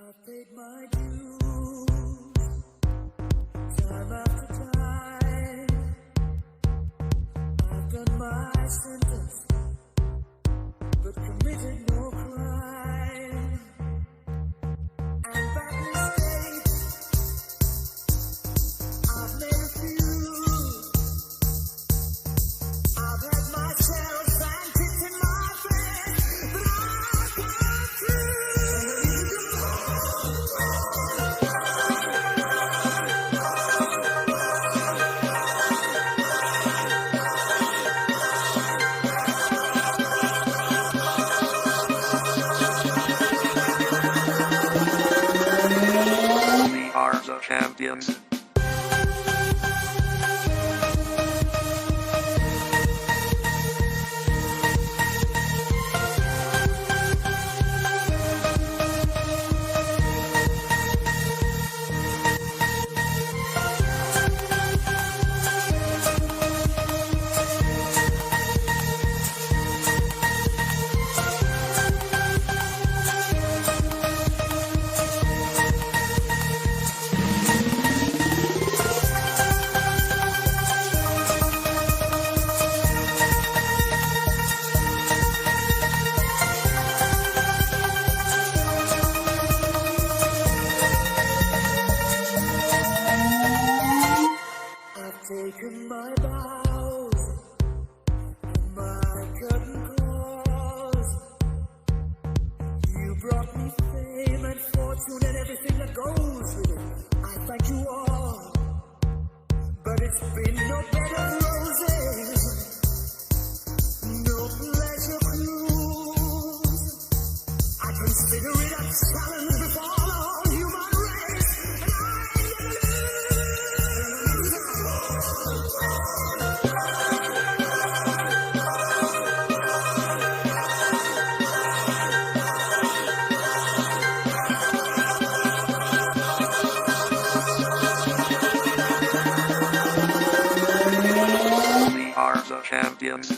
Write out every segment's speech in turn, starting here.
I've paid my dues, time after time. I've done my sentence, but committed no crime. And that mistake, I've made a few. I've had myself and kicked in my face, but I've gone through. We are the champions. Taken my vows and my curtain calls. You brought me fame and fortune and everything that goes with it. I thank you all, but it's been no bed of roses, no pleasure cruise. I consider it a challenge before all human race, and I never lose. We are the champions.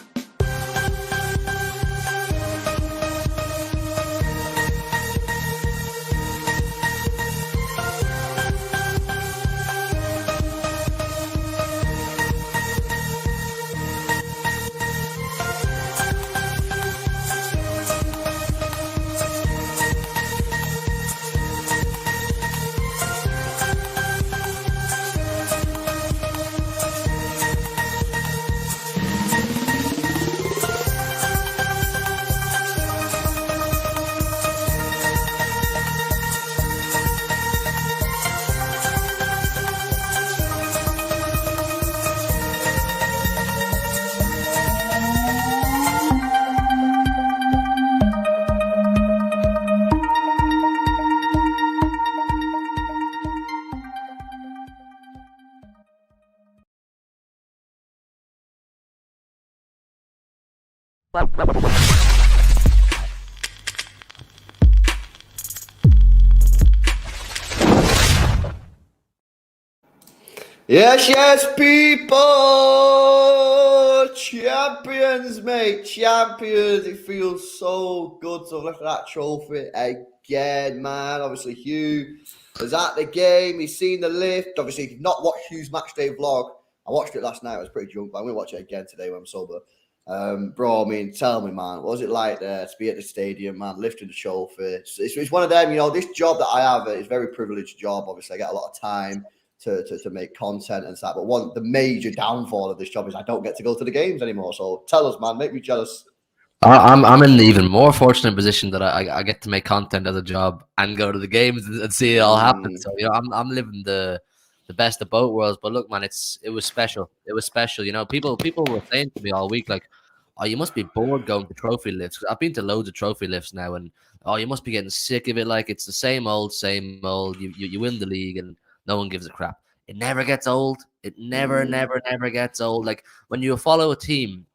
Yes, people! Champions, mate, champions. It feels so good to look at that trophy again, man. Obviously, Hugh was at the game. He's seen the lift. Obviously, if you've not watched Hugh's matchday vlog, I watched it last night. I was pretty drunk, but I'm going to watch it again today when I'm sober. Bro, I mean, tell me, man, what was it like there to be at the stadium, man, lifting the trophy? It's one of them, you know, this job that I have is a very privileged job. Obviously, I get a lot of time to make content and stuff. But the major downfall of this job is I don't get to go to the games anymore. So tell us, man, make me jealous. I'm in an even more fortunate position that I get to make content as a job and go to the games and see it all happen. So I'm living the best of both worlds. But look, man, it was special. It was special. You know, people were saying to me all week like, "Oh, you must be bored going to trophy lifts." I've been to loads of trophy lifts now, and oh, you must be getting sick of it. Like it's the same old, same old. You win the league and no one gives a crap. It never gets old. It never gets old. Like when you follow a team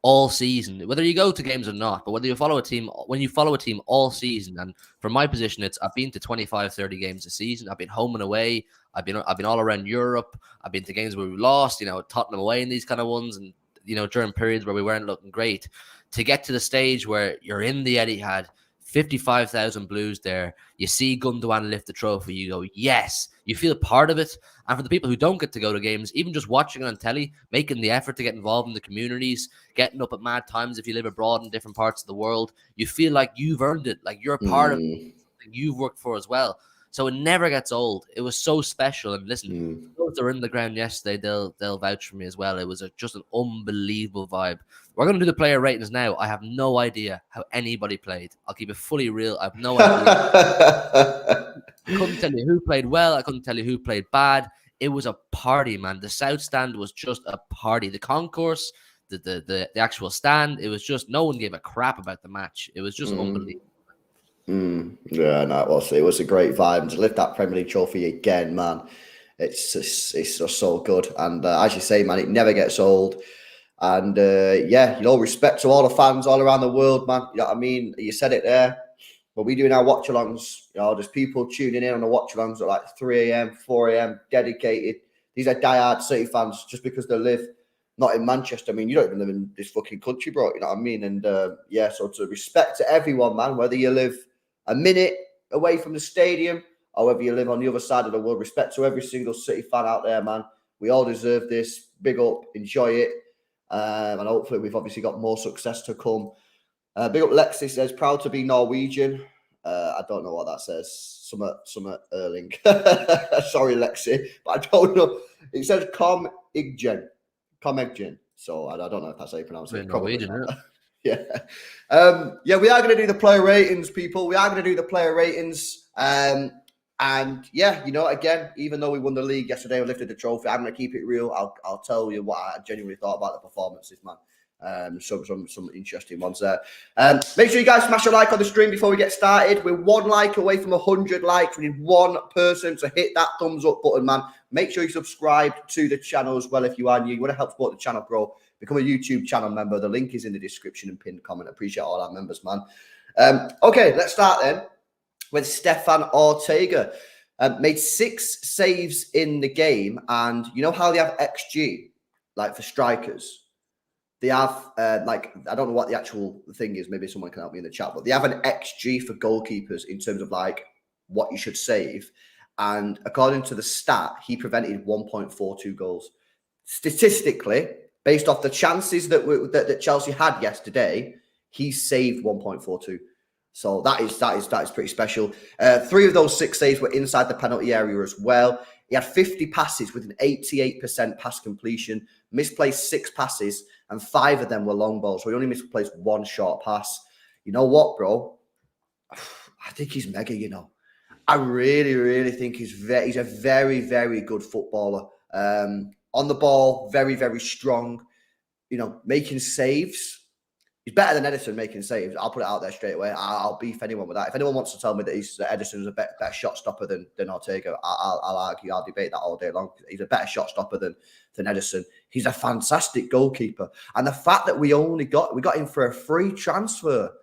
all season, whether you go to games or not, but whether you follow a team, when you follow a team all season, and from my position, I've been to 25, 30 games a season. I've been home and away. I've been all around Europe. I've been to games where we lost, Tottenham away in these kind of ones, and during periods where we weren't looking great. To get to the stage where you're in the Etihad, 55,000 Blues there. You see Gundogan lift the trophy. You go, yes. You feel part of it. And for the people who don't get to go to games, even just watching it on telly, making the effort to get involved in the communities, getting up at mad times if you live abroad in different parts of the world, you feel like you've earned it. Like you're part of something you've worked for as well. So it never gets old. It was so special. And listen, those that were in the ground yesterday, they'll vouch for me as well. It was just an unbelievable vibe. We're going to do the player ratings now. I have no idea how anybody played. I'll keep it fully real. I have no idea. I couldn't tell you who played well. I couldn't tell you who played bad. It was a party, man. The South Stand was just a party. The concourse, the actual stand, it was just, no one gave a crap about the match. It was just unbelievable. Yeah, no, it was a great vibe. And to lift that Premier League trophy again, man, it's just so good. And as you say, man, it never gets old. And yeah, respect to all the fans all around the world, man. You know what I mean? You said it there. But we doing our watch-alongs, there's people tuning in on the watch-alongs at like 3 a.m., 4 a.m., dedicated. These are diehard City fans just because they live not in Manchester. I mean, you don't even live in this fucking country, bro. You know what I mean? And yeah, so to respect to everyone, man, whether you live a minute away from the stadium or whether you live on the other side of the world, respect to every single City fan out there, man. We all deserve this. Big up, enjoy it. And hopefully we've obviously got more success to come. Big up Lexi says, proud to be Norwegian. I don't know what that says. Summer Erling. Sorry, Lexi, but I don't know. It says Com Igjen. So I don't know if that's how you pronounce it. Norwegian, yeah. Yeah, we are going to do the player ratings, people. We are going to do the player ratings. And yeah, again, even though we won the league yesterday and lifted the trophy, I'm going to keep it real. I'll tell you what I genuinely thought about the performances, man. Some interesting ones there. Make sure you guys smash a like on the stream before we get started. We're 1 like away from 100 likes. We need one person to hit that thumbs up button, man. Make sure you subscribe to the channel as well if you are new. You want to help support the channel, bro. Become a YouTube channel member. The link is in the description and pinned comment. Appreciate all our members, man. Okay, let's start then with Stefan Ortega. Made 6 saves in the game. And you know how they have XG, like for strikers? They have, I don't know what the actual thing is. Maybe someone can help me in the chat. But they have an XG for goalkeepers in terms of, like, what you should save. And according to the stat, he prevented 1.42 goals. Statistically, based off the chances that Chelsea had yesterday, he saved 1.42. So that is pretty special. 3 of those 6 saves were inside the penalty area as well. He had 50 passes with an 88% pass completion, misplaced 6 passes, and 5 of them were long balls. So he only misplaced 1 short pass. You know what, bro? I think he's mega, I really, really think he's a very, very good footballer. On the ball, very, very strong. Making saves. He's better than Edison making saves. I'll put it out there straight away. I'll beef anyone with that. If anyone wants to tell me that Edison's a better shot stopper than Ortega, I'll argue. I'll debate that all day long. He's a better shot stopper than Edison. He's a fantastic goalkeeper. And the fact that we got him for a free transfer,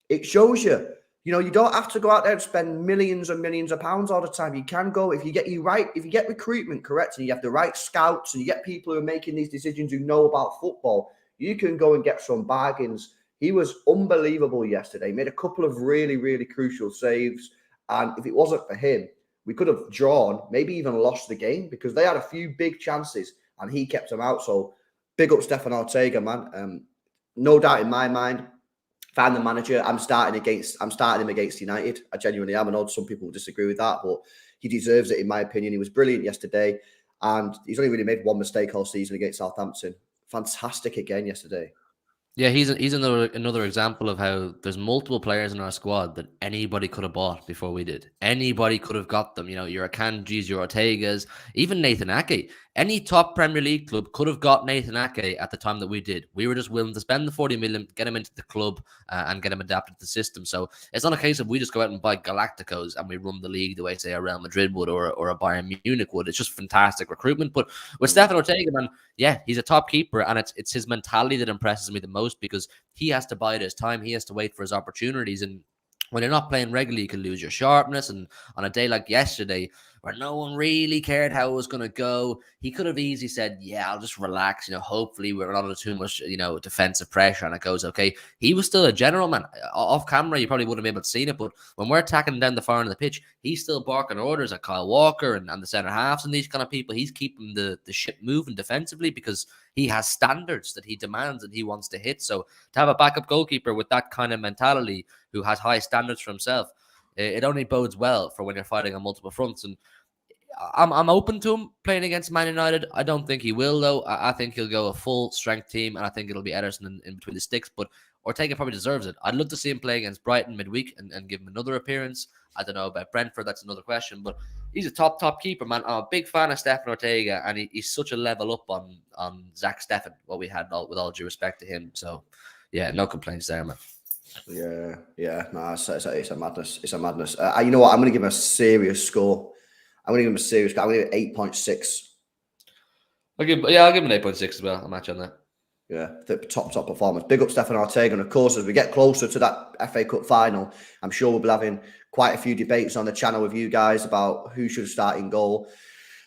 it shows you, you don't have to go out there and spend millions and millions of pounds all the time. You can go if you get recruitment correct and you have the right scouts and you get people who are making these decisions who know about football. You can go and get some bargains. He was unbelievable yesterday. He made a couple of really, really crucial saves. And if it wasn't for him, we could have drawn, maybe even lost the game because they had a few big chances and he kept them out. So big up Stefan Ortega, man. No doubt in my mind, if I'm the manager, I'm starting him against United. I genuinely am. I know some people will disagree with that, but he deserves it in my opinion. He was brilliant yesterday. And he's only really made 1 mistake all season against Southampton. Fantastic again yesterday. Yeah, he's another example of how there's multiple players in our squad that anybody could have bought before we did. Anybody could have got them. Your Akanjis, your Ortegas, even Nathan Ake. Any top Premier League club could have got Nathan Ake at the time that we did. We were just willing to spend the 40 million, get him into the club and get him adapted to the system. So it's not a case of we just go out and buy Galacticos and we run the league the way, say, a Real Madrid would or a Bayern Munich would. It's just fantastic recruitment. But with Stefan Ortega, man, yeah, he's a top keeper and it's his mentality that impresses me the most because he has to bide his time. He has to wait for his opportunities. And when you're not playing regularly, you can lose your sharpness. And on a day like yesterday, where no one really cared how it was going to go. He could have easily said, yeah, I'll just relax. Hopefully we're not under too much, defensive pressure and it goes okay. He was still a general, man. Off camera, you probably wouldn't be able to see it, but when we're attacking down the far end of the pitch, he's still barking orders at Kyle Walker and the centre halves and these kind of people. He's keeping the ship moving defensively because he has standards that he demands and he wants to hit. So to have a backup goalkeeper with that kind of mentality who has high standards for himself, it only bodes well for when you're fighting on multiple fronts. And I'm open to him playing against Man United. I don't think he will, though. I think he'll go a full strength team, and I think it'll be Ederson in between the sticks. But Ortega probably deserves it. I'd love to see him play against Brighton midweek and give him another appearance. I don't know about Brentford. That's another question. But he's a top keeper, man. I'm a big fan of Stefan Ortega, and he's such a level up on Zach Steffen, what we had, with all due respect to him. So, yeah, no complaints there, man. Yeah. No, it's a madness. It's a madness. You know what? I'm going to give him a serious score. I'm going to give him a serious score. I'm going to give it 8.6. I'll give him an 8.6 as well. I'll match on that. Yeah, the top performance. Big up Stefan Ortega. And of course, as we get closer to that FA Cup final, I'm sure we'll be having quite a few debates on the channel with you guys about who should start in goal.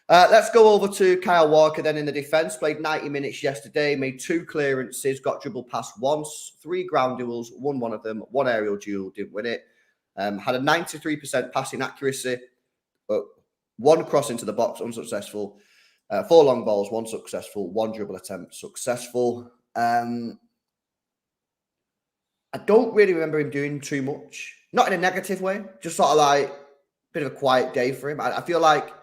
Let's go over to Kyle Walker then in the defence. Played 90 minutes yesterday, made 2 clearances, got dribbled past once, 3 ground duels, won one of them, 1 aerial duel, didn't win it. Had a 93% passing accuracy, but 1 cross into the box, unsuccessful. 4 long balls, 1 successful, 1 dribble attempt, successful. I don't really remember him doing too much. Not in a negative way, just sort of like a bit of a quiet day for him. I feel like,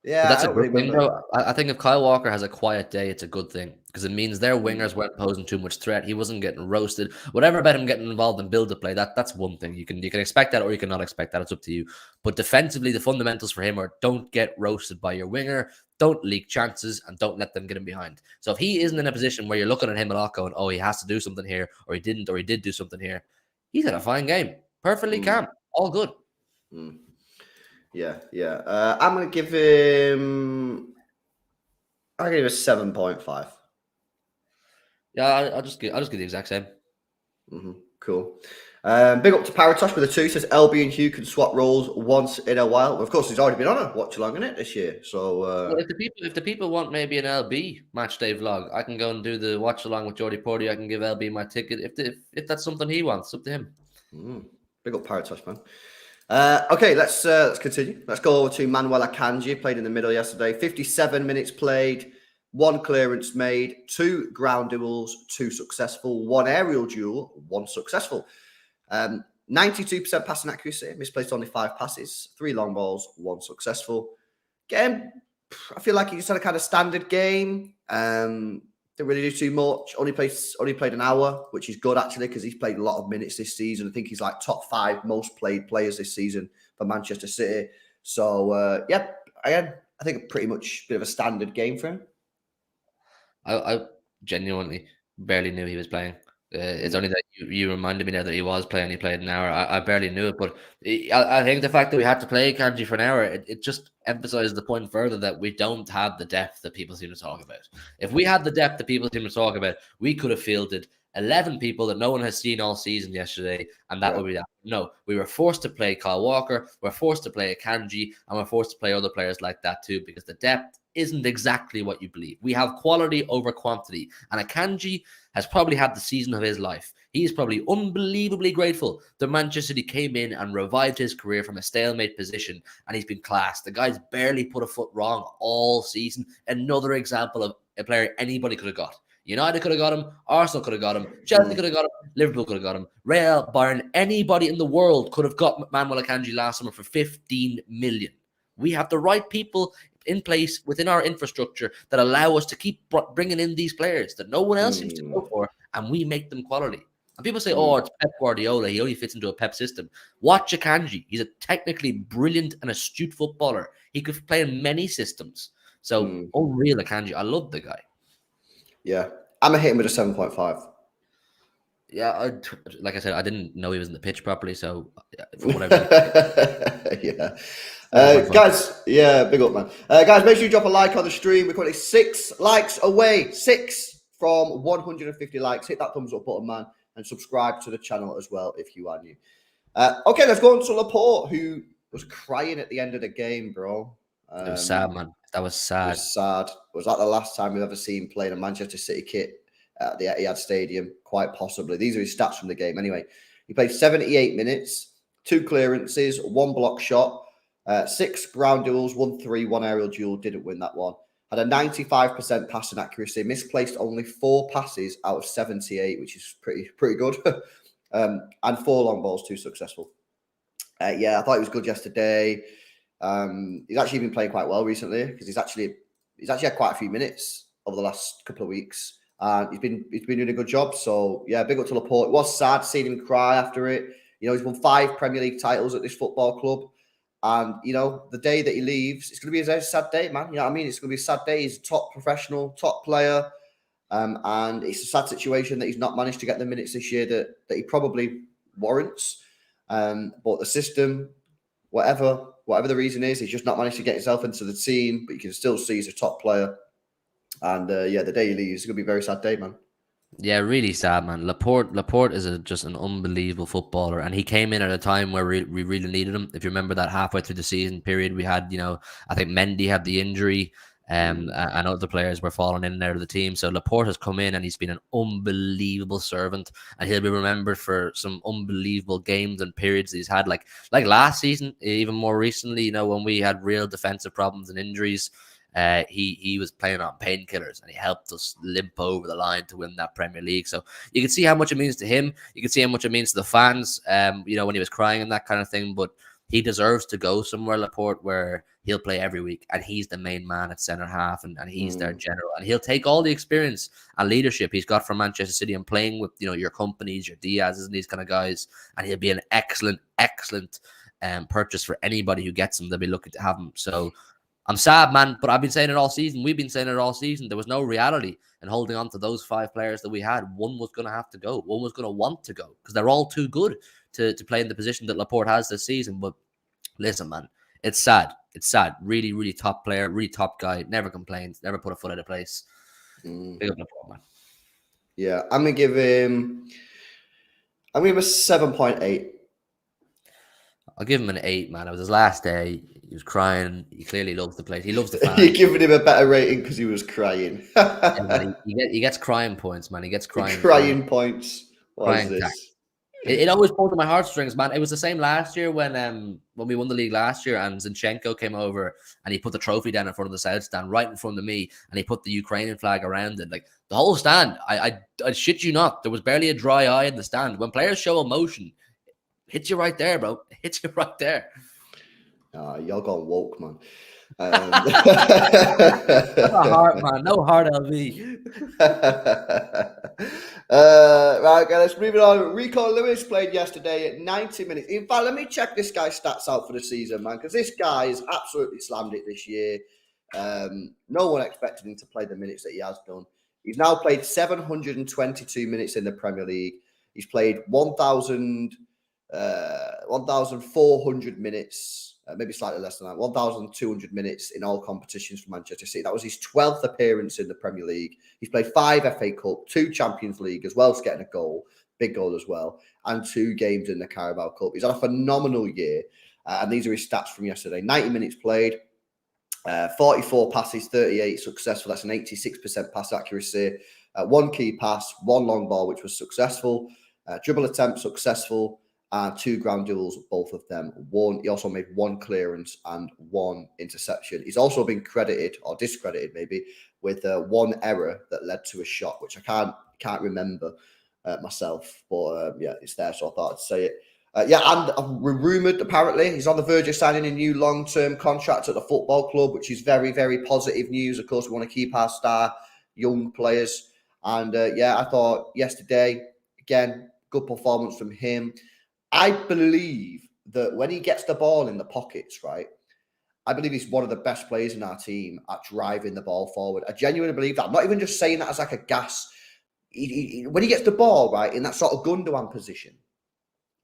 yeah. That's a good thing, though. I think if Kyle Walker has a quiet day, it's a good thing because it means their wingers weren't posing too much threat. He wasn't getting roasted. Whatever about him getting involved in build-up play, that's one thing. You can expect that or you cannot expect that. It's up to you. But defensively, the fundamentals for him are don't get roasted by your winger, don't leak chances, and don't let them get him behind. So if he isn't in a position where you're looking at him a lot going, oh, he has to do something here, or he didn't, or he did do something here, he's had a fine game. Perfectly calm. All good. Yeah. I'm going to give him... I'll give him a 7.5. Yeah, I'll just give the exact same. Cool. Big up to Paratosh with a 2. Says LB and Hugh can swap roles once in a while. Of course, he's already been on a watch along in it this year. So well, if the people want maybe an LB match day vlog, I can go and do the watch along with Jordy Porty. I can give LB my ticket if that's something he wants. It's up to him. Big up Paratosh, man. Okay, let's continue. Let's go over to Manuel Akanji. Played in the middle yesterday. 57 minutes played. 1 clearance made. 2 ground duels. 2 successful. 1 aerial duel. 1 successful. 92% passing accuracy. Misplaced only 5 passes. 3 long balls. 1 successful. Game. I feel like he just had a kind of standard game. Didn't really do too much. Only played an hour, which is good actually because he's played a lot of minutes this season. I think he's like top 5 most played players this season for Manchester City. So again, I think pretty much a bit of a standard game for him. I genuinely barely knew he was playing. It's only that you reminded me now that he was playing. He played an hour. I barely knew it, but I think the fact that we had to play Kanji for an hour, it just emphasizes the point further that we don't have the depth that people seem to talk about. If we had the depth that people seem to talk about, we could have fielded 11 people that no one has seen all season yesterday, and that would be that. No, we were forced to play Kyle Walker, we're forced to play Akanji, and we're forced to play other players like that too, because the depth isn't exactly what you believe. We have quality over quantity, and Akanji has probably had the season of his life. He's probably unbelievably grateful that Manchester City came in and revived his career from a stalemate position, and he's been class. The guy's barely put a foot wrong all season. Another example of a player anybody could have got. United could have got him, Arsenal could have got him, Chelsea could have got him, Liverpool could have got him, Real, Bayern, anybody in the world could have got Manuel Akanji last summer for 15 million. We have the right people in place within our infrastructure that allow us to keep bringing in these players that no one else seems to go for, and we make them quality. And people say, oh, it's Pep Guardiola, he only fits into a Pep system. Watch Akanji. He's a technically brilliant and astute footballer. He could play in many systems. So, unreal Akanji. I love the guy. Yeah. I'm going to hit him with a 7.5. Yeah, like I said, I didn't know he was in the pitch properly, so for whatever. Yeah. Guys, big up, man. Guys, make sure you drop a like on the stream. We're currently 6 likes away. 6 from 150 likes. Hit that thumbs up button, man, and subscribe to the channel as well if you are new. Okay, let's go on to Laporte, who was crying at the end of the game, bro. It was sad, man. That was It sad. was sad. Was that the last time we've ever seen playing a Manchester City kit at the Etihad Stadium? Quite possibly. These are his stats from the game. Anyway, he played 78 minutes, 2 clearances, 1 block shot, 6 ground duels, 1-3, 1 aerial duel. Didn't win that one. Had a 95% passing accuracy. Misplaced only 4 passes out of 78, which is pretty good. And 4 long balls, 2 successful. Yeah, I thought he was good yesterday. He's actually been playing quite well recently because he's actually had quite a few minutes over the last couple of weeks, and he's been doing a good job. So yeah, big up to Laporte. It was sad seeing him cry after it. You know, he's won 5 Premier League titles at this football club, and you know, the day that he leaves, it's going to be a very sad day, man. You know what I mean? It's going to be a sad day. He's a top professional, top player, and it's a sad situation that he's not managed to get the minutes this year that he probably warrants. But the system, whatever the reason is, he's just not managed to get himself into the team, but you can still see he's a top player. And yeah, the day he leaves, it's going to be a very sad day, man. Yeah, really sad, man. Laporte is just an unbelievable footballer, and he came in at a time where we really needed him. If you remember that halfway through the season period, we had, you know, I think Mendy had the injury, and other players were falling in and out of the team. So Laporte has come in and he's been an unbelievable servant, and he'll be remembered for some unbelievable games and periods he's had, like last season, even more recently, you know, when we had real defensive problems and injuries. He was playing on painkillers and he helped us limp over the line to win that Premier League. So you can see how much it means to him. You can see how much it means to the fans, you know, when he was crying and that kind of thing. But he deserves to go somewhere, Laporte, where he'll play every week, and he's the main man at centre half, and he's their general, and he'll take all the experience and leadership he's got from Manchester City and playing with, you know, your companies, your Diaz's and these kind of guys, and he'll be an excellent purchase for anybody who gets him. They'll be looking to have him. So I'm sad, man, but I've been saying it all season. We've been saying it all season. There was no reality in holding on to those 5 players that we had. One was going to have to go. One was going to want to go because they're all too good to play in the position that Laporte has this season. But listen, man, it's sad. It's sad. Really, really top player, really top guy. Never complains. Never put a foot out of place. Big up Laporte, man. Yeah, I'm going to give him a 7.8. I'll give him an 8, man. It was his last day. He was crying. He clearly loves the place. He loves the fans. You're giving him a better rating because he was crying. Yeah, man, he gets crying points, man. He gets crying points. What is this? It always pulled at my heartstrings, man. It was the same last year when we won the league last year, and Zinchenko came over and he put the trophy down in front of the South stand, right in front of me, and he put the Ukrainian flag around it. Like the whole stand, I shit you not, there was barely a dry eye in the stand. When players show emotion, it hits you right there, bro. It hits you right there. Y'all gone woke, man. No heart, man. No heart, LV. Right, okay, let's move it on. Rico Lewis played yesterday at 90 minutes. In fact, let me check this guy's stats out for the season, man, because this guy has absolutely slammed it this year. No one expected him to play the minutes that he has done. He's now played 722 minutes in the Premier League. He's played 1,400 minutes, maybe slightly less than that, 1,200 minutes in all competitions for Manchester City. That was his 12th appearance in the Premier League. He's played 5 FA Cup, 2 Champions League, as well as getting a goal, big goal as well, and 2 games in the Carabao Cup. He's had a phenomenal year, and these are his stats from yesterday. 90 minutes played, 44 passes, 38 successful. That's an 86% pass accuracy. 1 key pass, 1 long ball, which was successful. Dribble attempt successful. 2 ground duels, both of them won. He also made 1 clearance and 1 interception. He's also been credited, or discredited maybe, with 1 error that led to a shot, which I can't remember myself. But yeah, it's there, so I thought I'd say it. Yeah, and we're rumoured, apparently, he's on the verge of signing a new long-term contract at the football club, which is very, very positive news. Of course, we want to keep our star young players. And yeah, I thought yesterday, again, good performance from him. I believe that when he gets the ball in the pockets, right, I believe he's one of the best players in our team at driving the ball forward. I genuinely believe that. I'm not even just saying that as like a gas. When he gets the ball, right, in that sort of Gundogan position,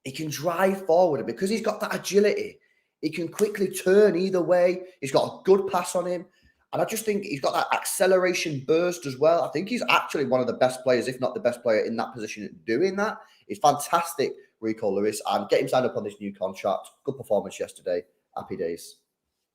he can drive forward. And because he's got that agility, he can quickly turn either way. He's got a good pass on him. And I just think he's got that acceleration burst as well. I think he's actually one of the best players, if not the best player in that position at doing that. It's fantastic, Rico Lewis, and get him signed up on this new contract. Good performance yesterday. happy days.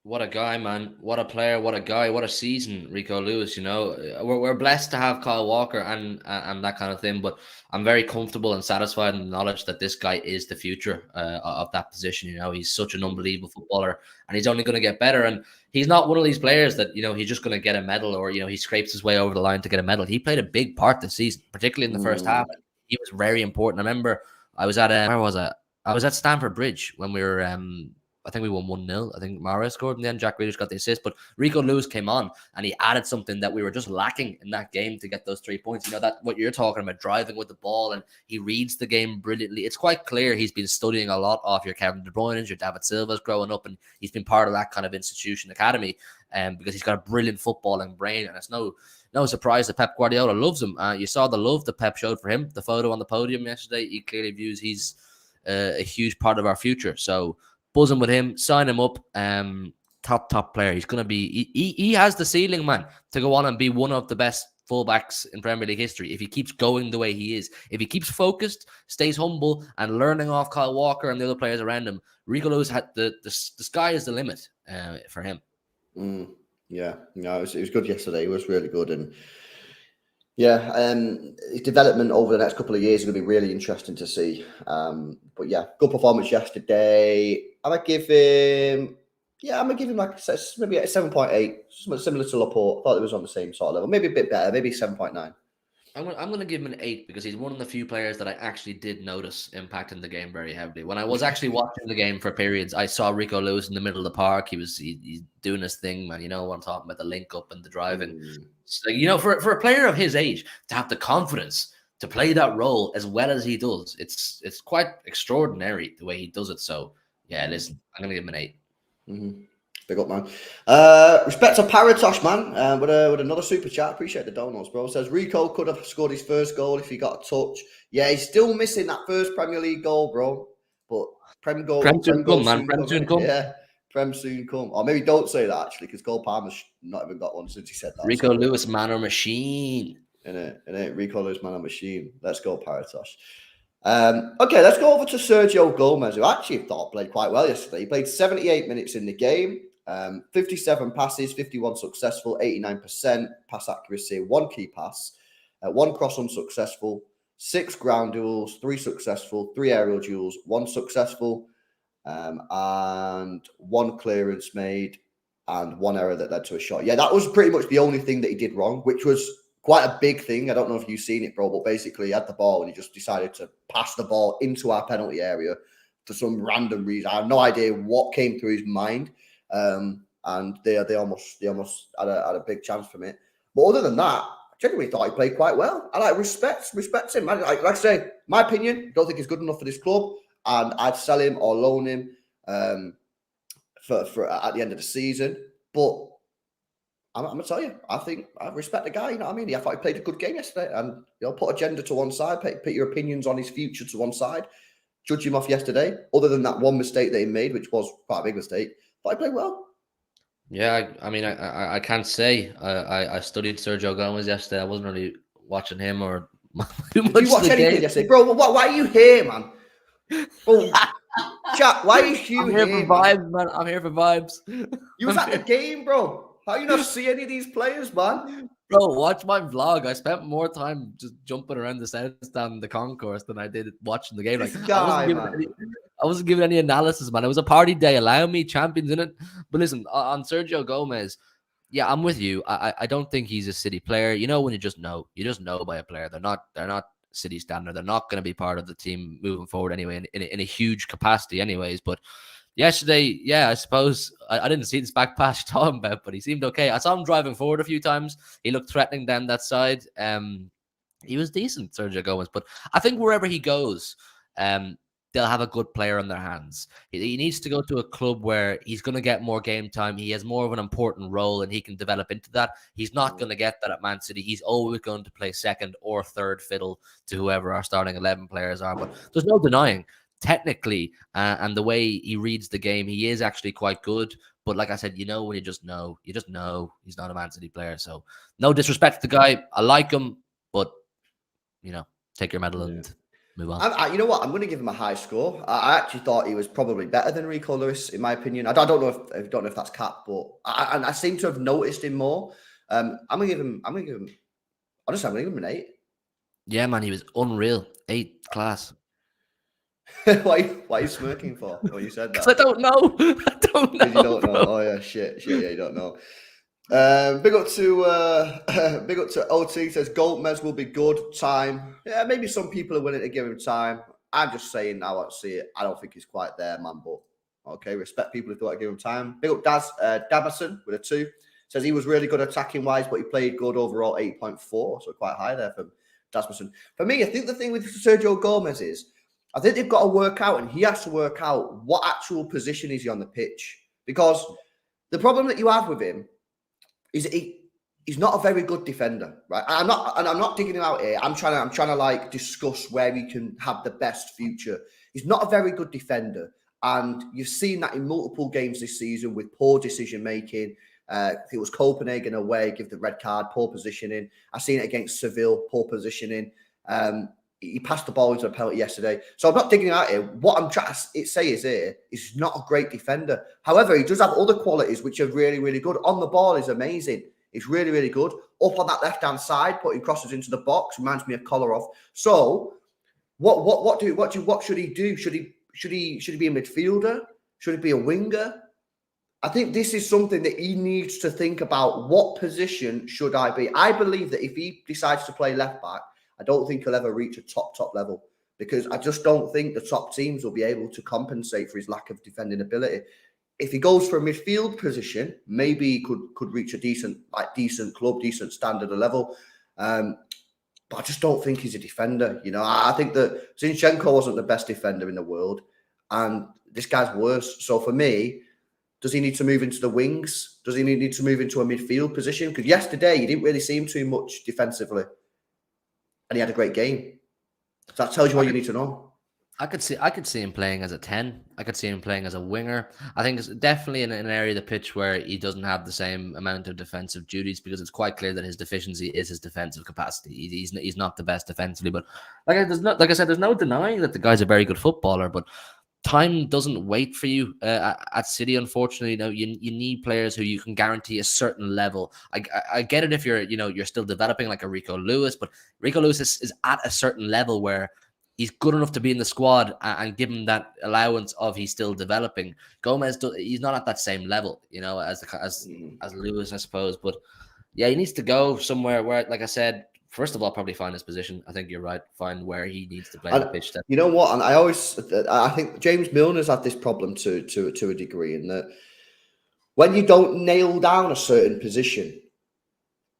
What a guy, man. What a player. What a guy. What a season, Rico Lewis. You know, we're blessed to have Kyle Walker and that kind of thing. But I'm very comfortable and satisfied in the knowledge that this guy is the future of that position. You know, he's such an unbelievable footballer, and he's only going to get better. And he's not one of these players that, you know, he's just going to get a medal, or, you know, he scrapes his way over the line to get a medal. He played a big part this season, particularly in the first half. He was very important. I remember I was at where was I? I was at Stamford Bridge when we were. I think we won 1-0. I think Mahrez scored, and then Jack Grealish got the assist. But Rico Lewis came on, and he added something that we were just lacking in that game to get those 3 points. You know, that what you're talking about, driving with the ball, and he reads the game brilliantly. It's quite clear he's been studying a lot off your Kevin De Bruyne's, your David Silva's growing up, and he's been part of that kind of institution academy, because he's got a brilliant footballing brain, and it's no surprise that Pep Guardiola loves him. You saw the love that Pep showed for him. The photo on the podium yesterday, he clearly views he's a huge part of our future. So buzzing with him, sign him up. Top player. He's going to be. He has the ceiling, man, to go on and be one of the best fullbacks in Premier League history if he keeps going the way he is. If he keeps focused, stays humble, and learning off Kyle Walker and the other players around him, Rico Lewis had the sky is the limit for him. Yeah, no, it was good yesterday. It was really good, and yeah, his development over the next couple of years is going to be really interesting to see. But yeah, good performance yesterday. I'm gonna give him like maybe a 7.8, similar to Laporte. I thought it was on the same sort of level, maybe a bit better, maybe 7.9. I'm going to give him an 8 because he's one of the few players that I actually did notice impacting the game very heavily. When I was actually watching the game for periods, I saw Rico Lewis in the middle of the park. He's doing his thing, man. You know what I'm talking about, the link up and the driving. So, you know, for a player of his age to have the confidence to play that role as well as he does, it's quite extraordinary the way he does it. So, yeah, listen, I'm going to give him an 8. Big up, man. Respect to Paratosh, man. With another super chat. Appreciate the donuts, bro. Says Rico could have scored his first goal if he got a touch. Yeah, he's still missing that first Premier League goal, bro. But Prem soon come. Yeah, Prem soon come. Or maybe don't say that actually, because Cole Palmer's not even got one since he said that. Rico Lewis, man or machine. Innit? Rico Lewis, man or machine. Let's go, Paratosh. Okay, let's go over to Sergio Gomez, who actually thought played quite well yesterday. He played 78 minutes in the game, 57 passes, 51 successful, 89% pass accuracy, 1 key pass, 1 cross unsuccessful, 6 ground duels, 3 successful, 3 aerial duels, 1 successful, and 1 clearance made, and 1 error that led to a shot. Yeah, that was pretty much the only thing that he did wrong, which was quite a big thing. I don't know if you've seen it, bro, but basically he had the ball and he just decided to pass the ball into our penalty area for some random reason. I have no idea what came through his mind. And they almost had a big chance from it. But other than that, I genuinely thought he played quite well. I respect him. Like I say, my opinion, don't think he's good enough for this club, and I'd sell him or loan him for at the end of the season. But I'm gonna tell you, I think I respect the guy. You know what I mean? I thought he played a good game yesterday, and put agenda to one side, put your opinions on his future to one side, judge him off yesterday. Other than that one mistake that he made, which was quite a big mistake, but I played well. Yeah, I mean, I can't say I studied Sergio Gomez yesterday. I wasn't really watching him or too much. Did you watch anything yesterday, bro? Why are you here, man? Bro, chat. Why are you here? I'm here for vibes, man. I'm here for vibes. You was at the game, bro. How you not see any of these players, man? Bro, watch my vlog. I spent more time just jumping around the south stand, the concourse, than I did watching the game. Like, I wasn't giving any analysis, man. It was a party day. Allow me, champions in it. But listen, on Sergio Gomez, yeah, I'm with you. I don't think he's a City player. You know, when you just know by a player, they're not City standard. They're not going to be part of the team moving forward anyway, in a huge capacity, anyways. But yesterday, yeah, I suppose I didn't see this back pass you're talking about, but he seemed okay. I saw him driving forward a few times. He looked threatening down that side. He was decent, Sergio Gomez. But I think wherever he goes, they'll have a good player on their hands. He needs to go to a club where he's going to get more game time. He has more of an important role and he can develop into that. He's not going to get that at Man City. He's always going to play second or third fiddle to whoever our starting 11 players are. But there's no denying, technically, and the way he reads the game, he is actually quite good. But like I said, when you just know he's not a Man City player. So no disrespect to the guy. I like him, but take your medal and Move on. You know what? I'm going to give him a high score. I actually thought he was probably better than Rico Lewis, in my opinion. I don't know if that's cap, but I seem to have noticed him more. I'm going to give him. Honestly, I'm going to give him an 8. Yeah, man, he was unreal. 8 class. why are you smirking for? When you said that? Because I don't know. I don't know. You don't know. Bro. Oh yeah, shit. Yeah, you don't know. Big up to OT. Says Gomez will be good. Time. Yeah, maybe some people are willing to give him time. I'm just saying now. I see it. I don't think he's quite there, man. But okay, respect people if they want to give him time. Big up Daverson with a 2. Says he was really good attacking wise, but he played good overall, 8.4, so quite high there for Dasmussen. For me, I think the thing with Sergio Gomez is, I think they've got to work out, and he has to work out what actual position is he on the pitch. Because the problem that you have with him is he's not a very good defender, right? I'm not digging him out here. I'm trying to like discuss where he can have the best future. He's not a very good defender, and you've seen that in multiple games this season with poor decision making. It was Copenhagen away, give the red card, poor positioning. I've seen it against Seville, poor positioning. He passed the ball into a penalty yesterday. So I'm not digging out here. What I'm trying to say is he's not a great defender. However, he does have other qualities which are really, really good. On the ball is amazing. He's really, really good. Up on that left-hand side, putting crosses into the box, reminds me of Kolarov. So what should he do? Should he be a midfielder? Should he be a winger? I think this is something that he needs to think about. What position should I be? I believe that if he decides to play left back, I don't think he'll ever reach a top level, because I just don't think the top teams will be able to compensate for his lack of defending ability. If he goes for a midfield position, maybe he could reach a decent club, decent standard of level. But I just don't think he's a defender. You know, I think that Zinchenko wasn't the best defender in the world, and this guy's worse. So for me, does he need to move into the wings? Does he need to move into a midfield position? Because yesterday you didn't really see him too much defensively, and he had a great game. So that tells you what you need to know. I could see him playing as a 10. I could see him playing as a winger. I think it's definitely in an area of the pitch where he doesn't have the same amount of defensive duties, because it's quite clear that his deficiency is his defensive capacity. He's not the best defensively, but like I said, there's no denying that the guy's a very good footballer, but time doesn't wait for you at City. Unfortunately, you need players who you can guarantee a certain level. I get it if you're still developing like a Rico Lewis, but Rico Lewis is at a certain level where he's good enough to be in the squad and give him that allowance of he's still developing. Gomez, he's not at that same level, as Lewis, I suppose. But yeah, he needs to go somewhere where, like I said, first of all, probably find his position. I think you're right. Find where he needs to play the pitch. You know what? And I think James Milner's had this problem to a degree, in that when you don't nail down a certain position,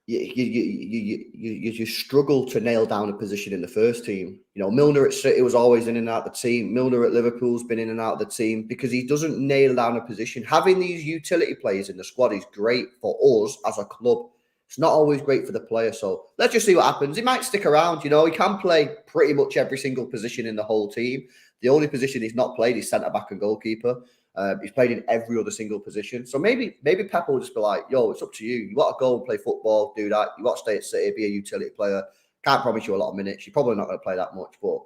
you struggle to nail down a position in the first team. You know, Milner at City was always in and out of the team. Milner at Liverpool's been in and out of the team because he doesn't nail down a position. Having these utility players in the squad is great for us as a club. It's not always great for the player. So let's just see what happens. He might stick around. You know, he can play pretty much every single position in the whole team. The only position he's not played is centre-back and goalkeeper. He's played in every other single position. So maybe Pep will just be like, yo, it's up to you. You want to go and play football, do that. You want to stay at City, be a utility player. Can't promise you a lot of minutes. You're probably not going to play that much. But,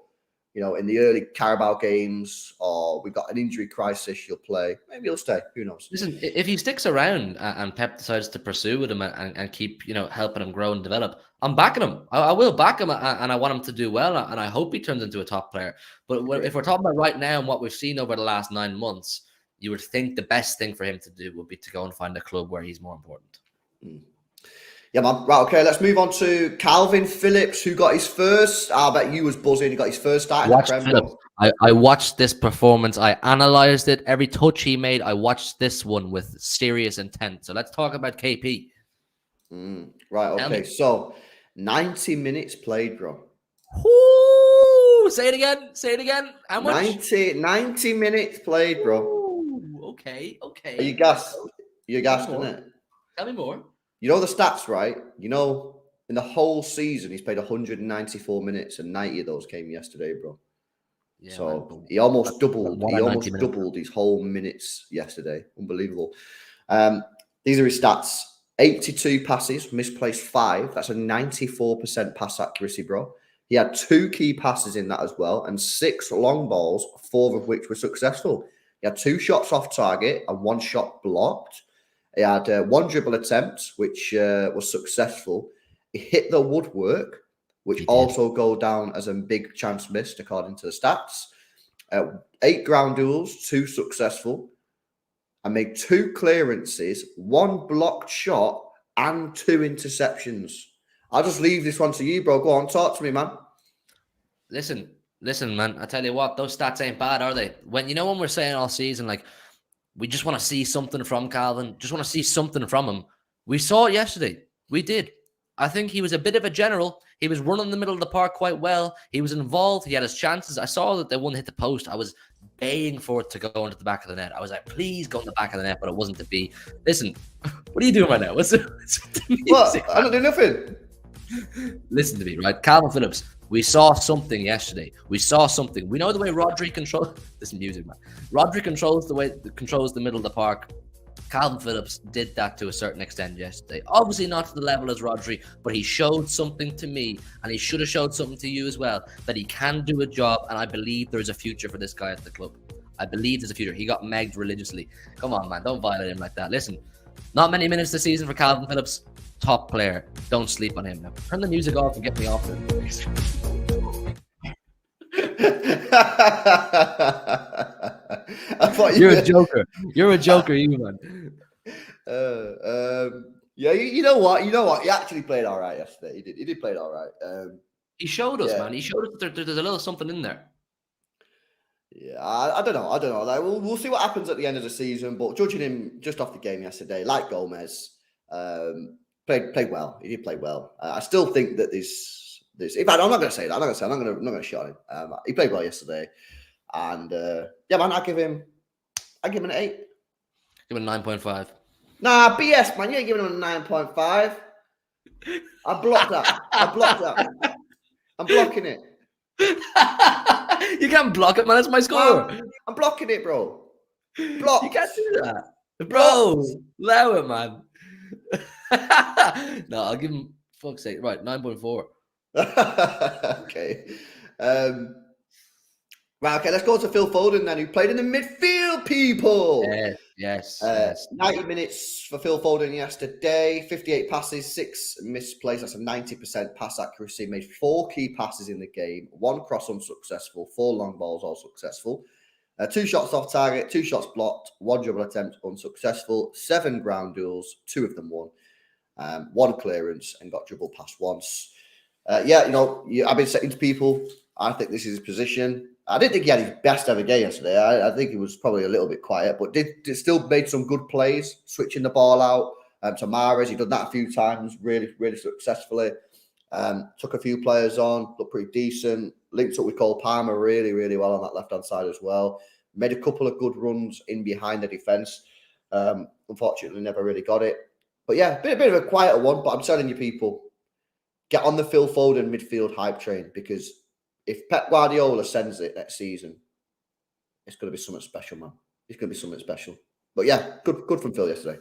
you know, in the early Carabao games, or we've got an injury crisis, you'll play. Maybe he'll stay. Who knows? Listen, if he sticks around and Pep decides to pursue with him and keep, helping him grow and develop, I'm backing him. I will back him, and I want him to do well, and I hope he turns into a top player. But if we're talking about right now and what we've seen over the last 9 months, you would think the best thing for him to do would be to go and find a club where he's more important. Yeah, man. Right, okay, let's move on to Calvin Phillips, who got his first. I bet you was buzzing. He got his first start in the Premier League. I watched this performance. I analysed it. Every touch he made, I watched this one with serious intent. So let's talk about KP. Right, okay. So 90 minutes played, bro. Ooh, say it again. How much? 90 minutes played, bro. Ooh, okay. Are you gassed? You're gassed, isn't it? Tell me more. You know the stats, right? You know, in the whole season, he's played 194 minutes, and 90 of those came yesterday, bro. Yeah, so man, he almost doubled. He almost doubled his whole minutes yesterday. Unbelievable. These are his stats: 82 passes, misplaced 5. That's a 94% pass accuracy, bro. He had 2 key passes in that as well, and 6 long balls, 4 of which were successful. He had 2 shots off target and 1 shot blocked. He had 1 dribble attempt, which was successful. He hit the woodwork, which also go down as a big chance missed according to the stats. 8 ground duels, 2 successful. I made 2 clearances, 1 blocked shot, and 2 interceptions. I'll just leave this one to you, bro. Go on, talk to me, man. Listen, man. I tell you what, those stats ain't bad, are they? When we're saying all season, like, we just want to see something from Calvin, just want to see something from him. We saw it yesterday. We did. I think he was a bit of a general. He was running the middle of the park quite well. He was involved. He had his chances. I saw that the one hit the post. I was baying for it to go into the back of the net. I was like, please go in the back of the net, but it wasn't to be. Listen, what are you doing right now? What's the music? What? I don't do nothing. Listen to me, right? Calvin Phillips, we saw something yesterday. We saw something. We know the way Rodri controls this music, man. Rodri controls the middle of the park. Calvin Phillips did that to a certain extent yesterday. Obviously not to the level as Rodri, but he showed something to me, and he should have showed something to you as well, that he can do a job, and I believe there's a future for this guy at the club. I believe there's a future. He got megged religiously. Come on, man. Don't violate him like that. Listen, not many minutes this season for Calvin Phillips. Top player. Don't sleep on him now. Turn the music off and get me off it. You're a joker. You're a joker, you man. Yeah, you know what? He actually played all right yesterday. He did play all right. He showed us, man. He showed us that there's a little something in there. Yeah, I don't know. Like, we'll see what happens at the end of the season. But judging him just off the game yesterday, like Gomez, played well. He did play well. I still think that this. In fact, I'm not going to say that. I'm not going to shot him. He played well yesterday, and yeah, man, I give him an 8. Give him a 9.5. Nah, BS, man. You ain't giving him a 9.5. I blocked that. I'm blocking it. You can't block it, man. That's my score. I'm blocking it, bro. Block. You can't do that, bro. Allow it, man. No, I'll give him. Fuck's sake. Right, 9.4. Okay. Right, okay, let's go to Phil Foden then, who played in the midfield, people. Yes. 90 minutes for Phil Foden yesterday, 58 passes, 6 misplays. That's a 90% pass accuracy. Made 4 key passes in the game, 1 cross unsuccessful, 4 long balls all successful. 2 shots off target, 2 shots blocked, 1 dribble attempt unsuccessful, 7 ground duels, 2 of them won, 1 clearance, and got dribbled past once. I've been saying to people, I think this is his position. I didn't think he had his best ever game yesterday. I think he was probably a little bit quiet, but did still made some good plays, switching the ball out to Mahrez. He done that a few times, really, really successfully. Took a few players on, looked pretty decent. Linked up with Cole Palmer really, really well on that left-hand side as well. Made a couple of good runs in behind the defence. Unfortunately, never really got it. But yeah, bit of a quieter one, but I'm telling you people, get on the Phil Foden midfield hype train, because if Pep Guardiola sends it next season, it's going to be something special, man. It's going to be something special. But yeah, good from Phil yesterday.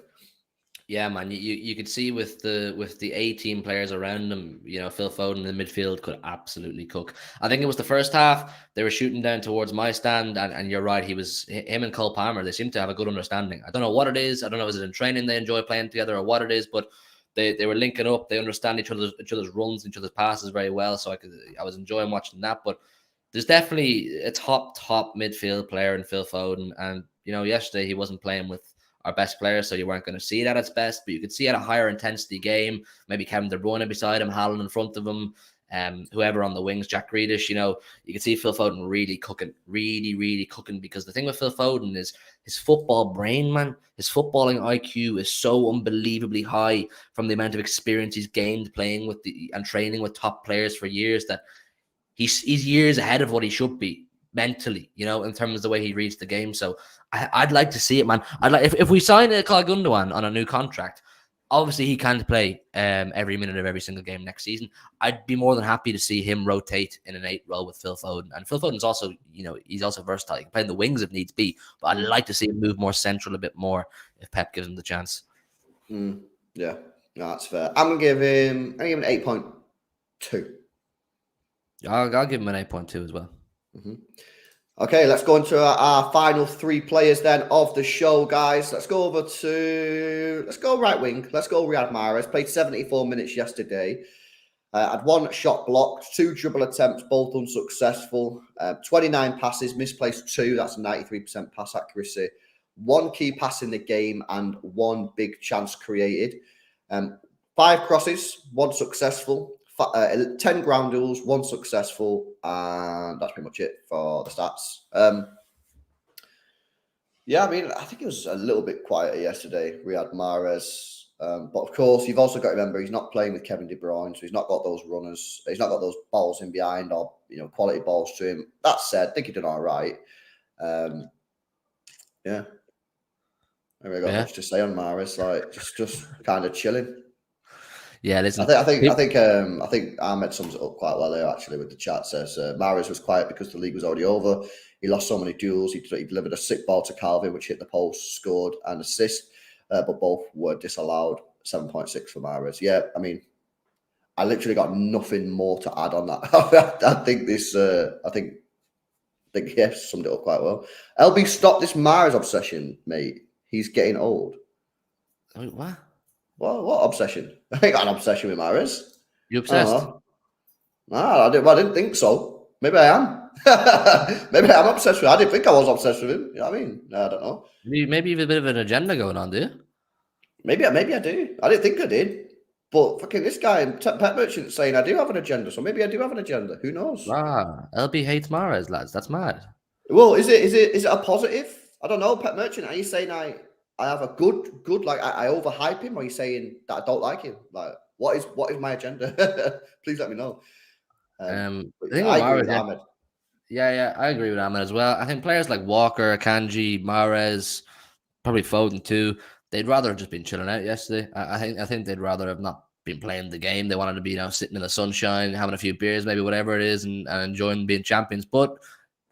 Yeah, man. You could see with the A-team players around him, Phil Foden in the midfield could absolutely cook. I think it was the first half, they were shooting down towards my stand, and you're right, him and Cole Palmer, they seem to have a good understanding. I don't know what it is. I don't know, is it in training they enjoy playing together or what it is, but they were linking up. They understand each other's runs, each other's passes very well. So I was enjoying watching that. But there's definitely a top midfield player in Phil Foden. And yesterday he wasn't playing with our best players, so you weren't going to see it at its best. But you could see at a higher intensity game. Maybe Kevin De Bruyne beside him, Haaland in front of him, whoever on the wings, Jack Grealish. You can see Phil Foden really cooking, really cooking. Because the thing with Phil Foden is his football brain, man. His footballing IQ is so unbelievably high from the amount of experience he's gained playing with and training with top players for years, that he's years ahead of what he should be mentally, in terms of the way he reads the game. So I'd like to see it, man. I'd like if we sign Ilkay Gundogan on a new contract. Obviously, he can't play every minute of every single game next season. I'd be more than happy to see him rotate in an 8 role with Phil Foden. And Phil Foden's also, he's also versatile. He can play in the wings if needs be. But I'd like to see him move more central a bit more if Pep gives him the chance. Yeah, no, that's fair. I'm going to give him an 8.2. I'll give him an 8.2 as well. Okay, let's go into our final 3 players then of the show, guys. Let's go right wing. Let's go Riyad Mahrez. Played 74 minutes yesterday. Had 1 shot blocked, 2 dribble attempts, both unsuccessful. 29 passes, misplaced 2. That's a 93% pass accuracy. 1 key pass in the game and 1 big chance created. 5 crosses, 1 successful. 10 ground duels, 1 successful, and that's pretty much it for the stats. Yeah, I mean, I think it was a little bit quieter yesterday. Riyad Mahrez, but of course, you've also got to remember he's not playing with Kevin De Bruyne, so he's not got those runners. He's not got those balls in behind or quality balls to him. That said, I think he did all right. Yeah, I really got much to say on Mahrez. Like just kind of chilling. Yeah, listen. I think Ahmed sums it up quite well there. Actually, with the chat says Mahrez was quiet because the league was already over. He lost so many duels. He delivered a sick ball to Calvin, which hit the post, scored an assist, but both were disallowed. 7.6 for Mahrez. Yeah, I mean, I literally got nothing more to add on that. I think this. I think summed it up quite well. LB, stop this Mahrez obsession, mate. He's getting old. Wait, what? What obsession? I ain't got an obsession with Mahrez. You obsessed? I didn't think so. Maybe I am. Maybe I'm obsessed with him. I didn't think I was obsessed with him. You know what I mean? I don't know. Maybe you have a bit of an agenda going on, do you? Maybe I do. I didn't think I did. But fucking this guy, Pet Merchant, saying I do have an agenda. So maybe I do have an agenda. Who knows? LB hates Mahrez, lads. That's mad. Well, is it a positive? I don't know. Pet Merchant, are you saying I have a good like I overhype him, or are you saying that I don't like him? Like what is my agenda? Please let me know. I think I agree with Ahmed. Yeah, I agree with Ahmed as well. I think players like Walker, Kanji, Mahrez, probably Foden too, they'd rather have just been chilling out yesterday. I think they'd rather have not been playing the game. They wanted to be sitting in the sunshine, having a few beers, maybe whatever it is, and enjoying being champions. But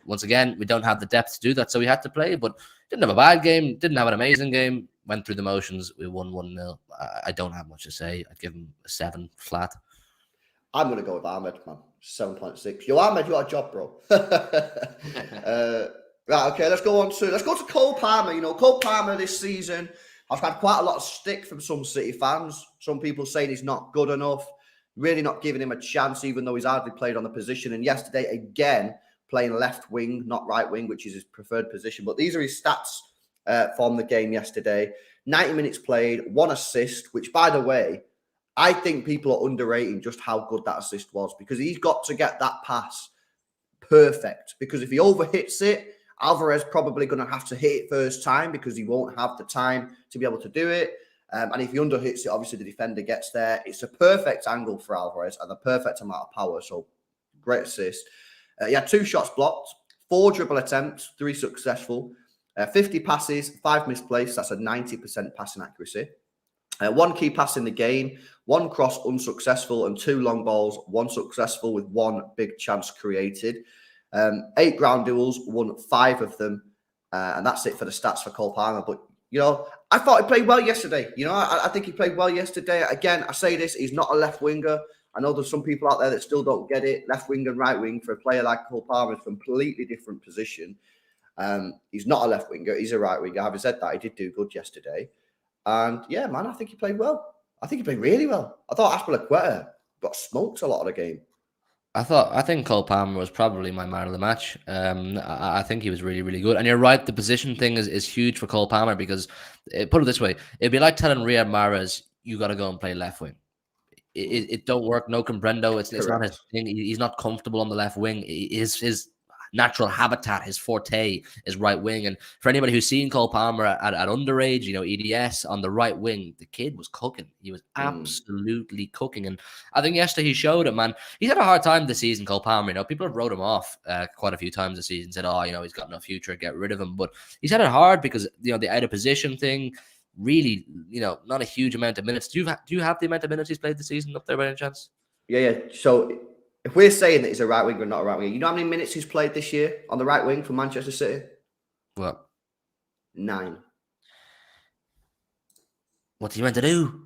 once again, we don't have the depth to do that, so we had to play. But didn't have a bad game, didn't have an amazing game. Went through the motions. We won 1-0. I don't have much to say. I'd give him a 7 flat. I'm going to go with Ahmed, man. 7.6. Yo, Ahmed, you got a job, bro. Right, okay, let's go to Cole Palmer. Cole Palmer this season, I've had quite a lot of stick from some City fans. Some people saying he's not good enough, really not giving him a chance, even though he's hardly played on the position. And yesterday, again, playing left wing, not right wing, which is his preferred position. But these are his stats from the game yesterday. 90 minutes played, 1 assist, which, by the way, I think people are underrating just how good that assist was, because he's got to get that pass perfect. Because if he overhits it, Alvarez probably going to have to hit it first time because he won't have the time to be able to do it. And if he underhits it, obviously the defender gets there. It's a perfect angle for Alvarez and the perfect amount of power. So great assist. He had 2 shots blocked, 4 dribble attempts, 3 successful, 50 passes, 5 misplaced. That's a 90% passing accuracy. 1 key pass in the game, 1 cross unsuccessful, and 2 long balls, 1 successful with 1 big chance created. 8 ground duels, won 5 of them, and that's it for the stats for Cole Palmer. But I thought he played well yesterday. I think he played well yesterday. Again, I say this: he's not a left winger. I know there's some people out there that still don't get it. Left wing and right wing for a player like Cole Palmer is a completely different position. He's not a left winger; he's a right winger. Having said that, he did do good yesterday. And yeah, man, I think he played well. I think he played really well. I thought Aspilicueta got smoked a lot of the game. I think Cole Palmer was probably my man of the match. I think he was really, really good. And you're right, the position thing is huge for Cole Palmer because, put it this way, it'd be like telling Riyad Mahrez, you got to go and play left wing. It don't work, no comprendo. It's not his thing. He's not comfortable on the left wing. His natural habitat, his forte is right wing. And for anybody who's seen Cole Palmer at underage, EDS on the right wing, the kid was cooking. He was absolutely cooking. And I think yesterday he showed it, man. He's had a hard time this season, Cole Palmer. People have wrote him off quite a few times this season, said, he's got no future, get rid of him. But he's had it hard because, the out of position thing, really, not a huge amount of minutes. Do you have the amount of minutes he's played this season up there by any chance? Yeah. So if we're saying that he's a right winger and not a right winger, you know how many minutes he's played this year on the right wing for Manchester City? What? 9. What's he meant to do?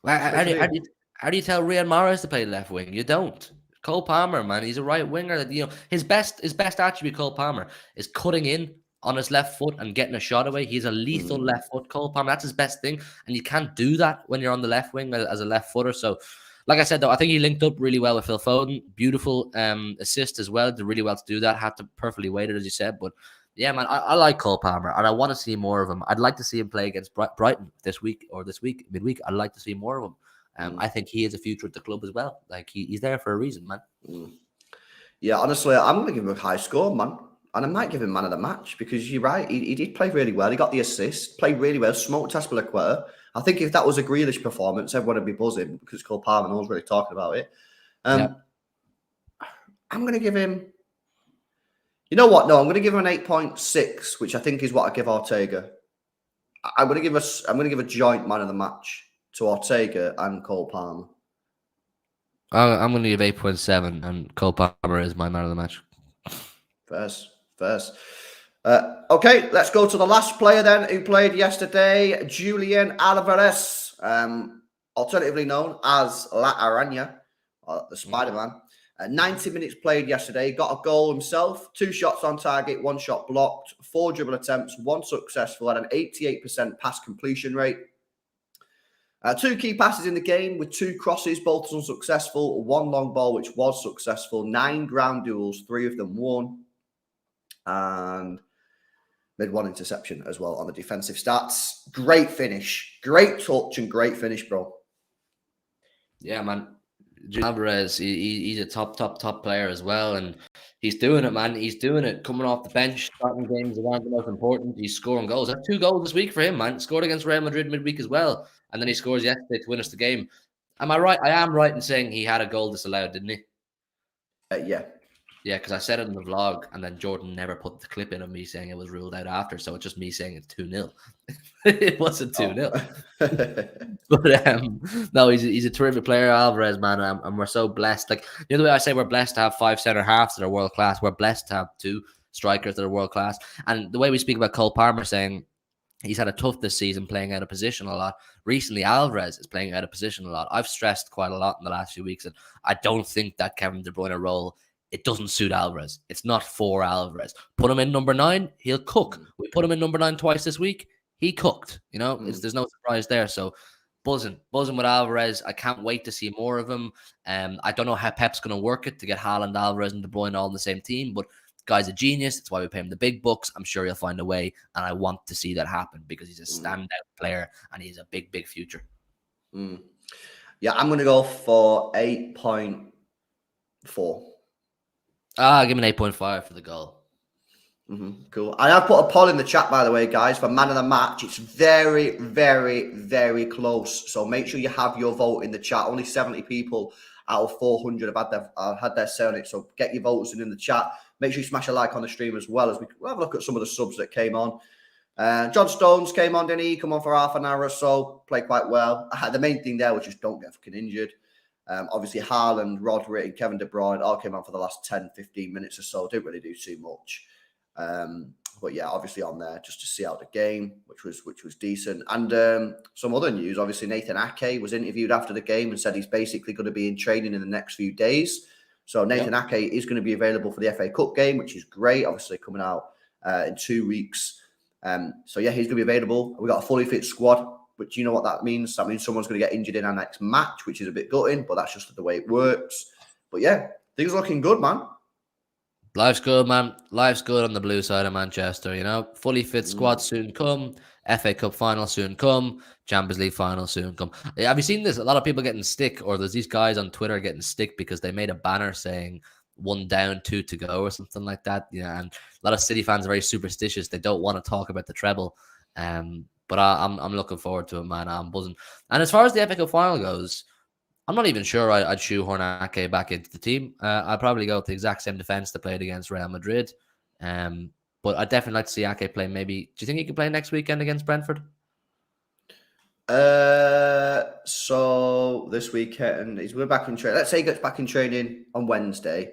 How How do you tell Riyad Mahrez to play left wing? You don't. Cole Palmer, man, he's a right winger. You know, his best attribute, Cole Palmer, is cutting in on his left foot and getting a shot away. He's a lethal left foot, Cole Palmer. That's his best thing, and you can't do that when you're on the left wing as a left footer. So, like I said, though, I think he linked up really well with Phil Foden. Beautiful assist as well. Did really well to do that. Had to perfectly weight it, as you said. But yeah, man, I like Cole Palmer, and I want to see more of him. I'd like to see him play against Brighton this week midweek. I'd like to see more of him. I think he has a future at the club as well. Like he's there for a reason, man. Yeah, honestly, I'm going to give him a high score, man. And I might give him man of the match because you're right. He did play really well. He got the assist, played really well, smoked Aspilicueta. I think if that was a Grealish performance, everyone would be buzzing because Cole Palmer knows really talking about it. I'm going to give him... You know what? No, I'm going to give him an 8.6, which I think is what I give Ortega. I'm going to give a joint man of the match to Ortega and Cole Palmer. I'm going to give 8.7, and Cole Palmer is my man of the match. First. Okay, let's go to the last player then who played yesterday, Julian Alvarez, alternatively known as La Araña, the Spider-Man. 90 minutes played yesterday, got a goal himself, 2 shots on target, 1 shot blocked, 4 dribble attempts, 1 successful, had an 88% pass completion rate. 2 key passes in the game with 2 crosses, both unsuccessful, 1 long ball, which was successful, 9 ground duels, 3 of them won, and made 1 interception as well on the defensive stats. Great finish, great touch and great finish, bro. Yeah, man. Alvarez, he's a top player as well, and he's doing it, man. He's doing it, coming off the bench, starting games around the most important. He's scoring goals. That's 2 goals this week for him, man. Scored against Real Madrid midweek as well, and then he scores yesterday to win us the game. Am I right? I am right in saying he had a goal disallowed, didn't he? Yeah. Yeah, because I said it in the vlog, and then Jordan never put the clip in of me saying it was ruled out after, so it's just me saying it's 2-0. It wasn't 2-0. But no, he's a terrific player, Alvarez, man, and we're so blessed. Like, the other way I say we're blessed to have 5 centre halves that are world class. We're blessed to have 2 strikers that are world class. And the way we speak about Cole Palmer saying he's had a tough this season playing out of position a lot. Recently, Alvarez is playing out of position a lot. I've stressed quite a lot in the last few weeks, and I don't think that Kevin De Bruyne role, it doesn't suit Alvarez. It's not for Alvarez. Put him in number 9, he'll cook. We put him in number 9 twice this week. He cooked. You know, there's no surprise there. So buzzing with Alvarez. I can't wait to see more of him. I don't know how Pep's going to work it to get Haaland, Alvarez, and De Bruyne all in the same team, but guy's a genius. That's why we pay him the big bucks. I'm sure he'll find a way, and I want to see that happen because he's a standout player and he's a big future. Yeah, I'm going to go for 8.4. Give him an 8.5 for the goal. Cool. I have put a poll in the chat, by the way, guys, for man of the match. It's very, very, very close. So make sure you have your vote in the chat. Only 70 people out of 400 have had their say on it. So get your votes in the chat. Make sure you smash a like on the stream as well, as we'll have a look at some of the subs that came on. John Stones came on, didn't he? Come on for half an hour or so. Played quite well. The main thing there was just don't get fucking injured. Obviously, Haaland, Rodri, and Kevin De Bruyne all came on for the last 10, 15 minutes or so. Didn't really do too much. But yeah, obviously on there just to see out the game, which was decent. And some other news, obviously Nathan Ake was interviewed after the game and said he's basically going to be in training in the next few days. So Nathan Ake is going to be available for the FA Cup game, which is great. Obviously coming out in 2 weeks. So yeah, he's going to be available. We got a fully fit squad, but you know what that means? That means someone's going to get injured in our next match, which is a bit gutting, but that's just the way it works. But yeah, things are looking good, man. Life's good, man. Life's good on the blue side of Manchester, you know. Fully fit squad soon come. FA Cup final soon come. Champions League final soon come. Have you seen this? A lot of people getting stick, or there's these guys on Twitter getting stick because they made a banner saying 1 down, 2 to go, or something like that. Yeah, and a lot of City fans are very superstitious. They don't want to talk about the treble. But I'm looking forward to it, man. I'm buzzing. And as far as the FA Cup final goes, I'm not even sure I'd shoehorn Ake back into the team. I'd probably go with the exact same defense that played against Real Madrid. But I'd definitely like to see Ake play maybe. Do you think he can play next weekend against Brentford? So this weekend, we're back in training. Let's say he gets back in training on Wednesday.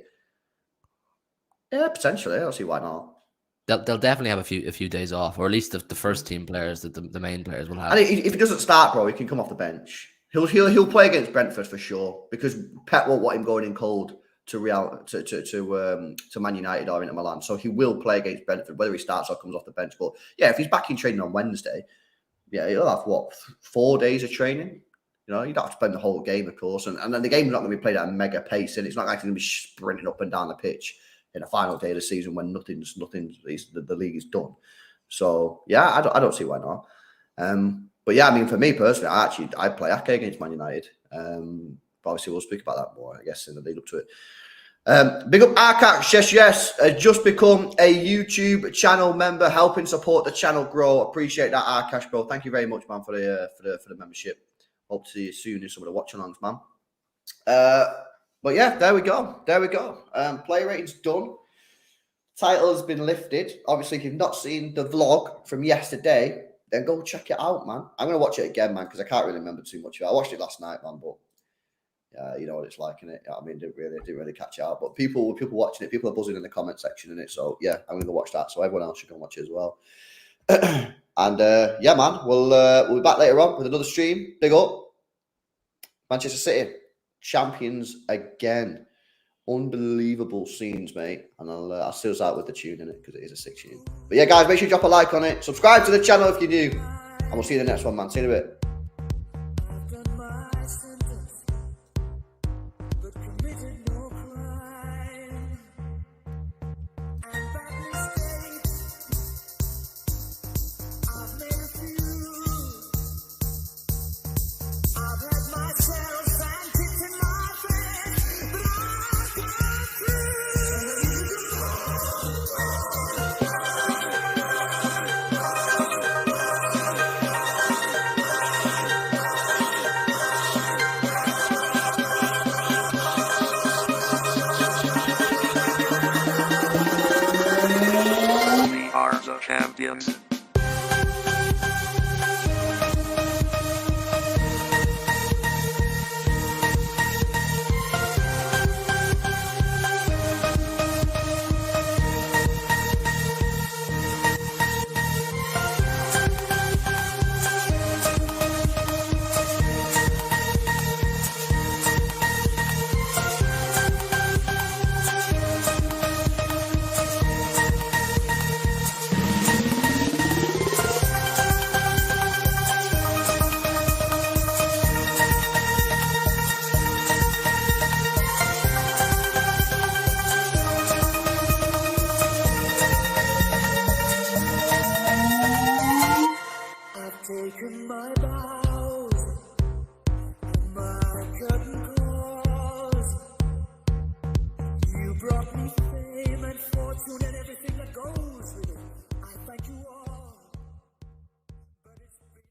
Yeah, potentially. I don't see why not. They'll definitely have a few days off, or at least the first team players, that the main players will have. And if he doesn't start, bro, he can come off the bench. He'll play against Brentford for sure because Pep won't want him going in cold to Man United or Inter Milan. So he will play against Brentford, whether he starts or comes off the bench. But yeah, if he's back in training on Wednesday, yeah, he'll have 4 days of training. You know, you'd have to spend the whole game, of course, and then the game's not going to be played at a mega pace, and it's not like he's going to be sprinting up and down the pitch in the final day of the season when nothing's the league is done. So yeah, I don't see why not. But yeah, I mean, for me personally, I'd play Ake against Man United. But obviously, we'll speak about that more, I guess, in the lead up to it. Big up Arcax, yes, has just become a YouTube channel member, helping support the channel grow. Appreciate that, Arcash, bro. Thank you very much, man, for the membership. Hope to see you soon in some of the watch-alongs, man. But yeah, there we go. Player rating's done. Title has been lifted. Obviously, if you've not seen the vlog from yesterday, then go check it out, man. I'm going to watch it again, man, because I can't really remember too much of it. I watched it last night, man, but you know what it's like, innit? I mean, didn't really catch it out. But people watching it, people are buzzing in the comment section, innit? So yeah, I'm going to go watch that. So everyone else should go and watch it as well. And yeah, man, we'll be back later on with another stream. Big up. Manchester City, champions again. Unbelievable scenes, mate. And I'll still start with the tune in it because it is a sick tune. But yeah, guys, make sure you drop a like on it. Subscribe to the channel if you're new. And we'll see you in the next one, man. See you in a bit. We are the champions. Taken my vows and my curtain calls. You brought me fame and fortune and everything that goes with it. I thank you all. But it's been